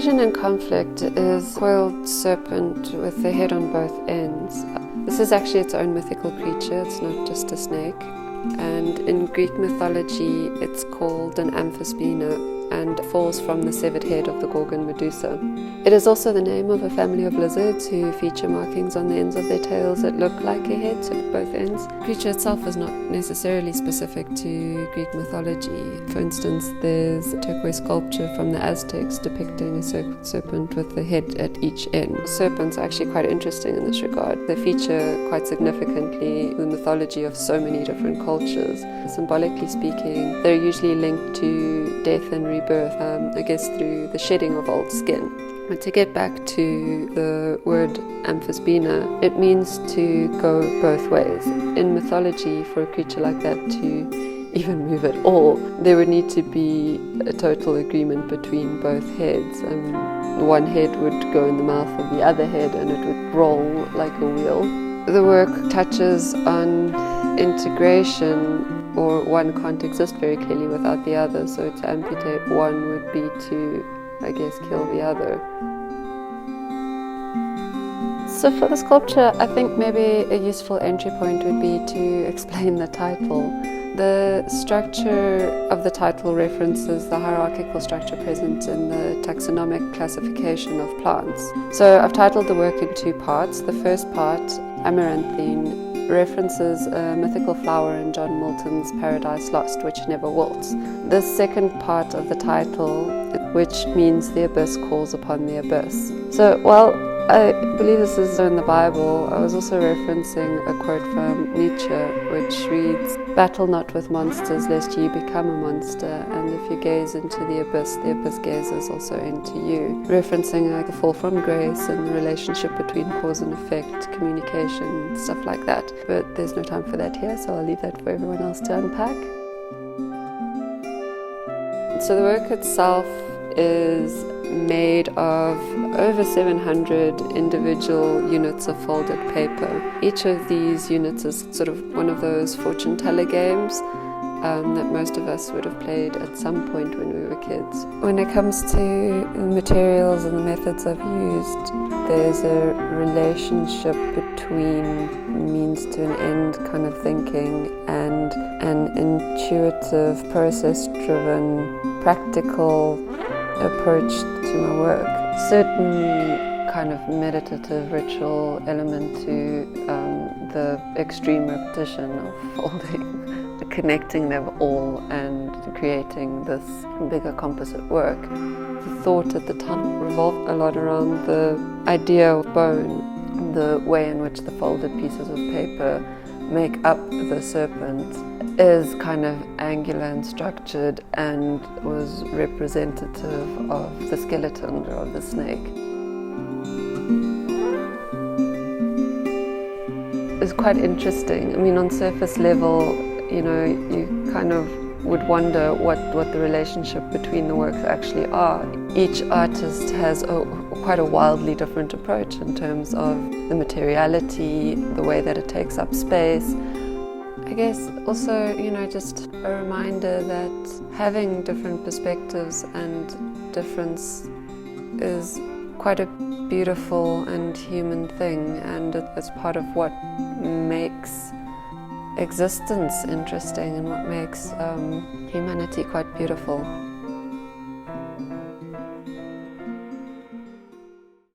Cohesion and Conflict is a coiled serpent with the head on both ends. This is actually its own mythical creature, it's not just a snake. And in Greek mythology, it's called an amphisbaena and falls from the severed head of the Gorgon Medusa. It is also the name of a family of lizards who feature markings on the ends of their tails that look like a head, so both ends. The creature itself is not necessarily specific to Greek mythology. For instance, there's a turquoise sculpture from the Aztecs depicting a serpent with the head at each end. Serpents are actually quite interesting in this regard. They feature quite significantly in the mythology of so many different cultures. Symbolically speaking, they're usually linked to death and rebirth, I guess through the shedding of old skin. But to get back to the word amphisbaena, it means to go both ways. In mythology, for a creature like that to even move at all, there would need to be a total agreement between both heads. One head would go in the mouth of the other head and it would roll like a wheel. The work touches on integration, or one can't exist very clearly without the other, so to amputate one would be to, I guess, kill the other. So for the sculpture, I think maybe a useful entry point would be to explain the title. The structure of the title references the hierarchical structure present in the taxonomic classification of plants. So I've titled the work in two parts. The first part, Amaranthine, references a mythical flower in John Milton's Paradise Lost, which never wilts. The second part of the title, which means the abyss calls upon the abyss. So, while I believe this is in the Bible, I was also referencing a quote from Nietzsche, which reads, "Battle not with monsters, lest ye become a monster, and if you gaze into the abyss gazes also into you." Referencing the fall from grace and the relationship between cause and effect, communication, stuff like that. But there's no time for that here, so I'll leave that for everyone else to unpack. So the work itself is made of over 700 individual units of folded paper. Each of these units is sort of one of those fortune teller games that most of us would have played at some point when we were kids. When it comes to the materials and the methods I've used, there's a relationship between means to an end kind of thinking and an intuitive, process-driven, practical approach to my work. Certain kind of meditative ritual element to the extreme repetition of folding, connecting them all and creating this bigger composite work. The thought at the time revolved a lot around the idea of bone, the way in which the folded pieces of paper make up the serpent is kind of angular and structured and was representative of the skeleton or of the snake. It's quite interesting. I mean, on surface level, you kind of would wonder what the relationship between the works actually are. Each artist has quite a wildly different approach in terms of the materiality, the way that it takes up space. I guess also, just a reminder that having different perspectives and difference is quite a beautiful and human thing, and it's part of what makes existence interesting and what makes humanity quite beautiful.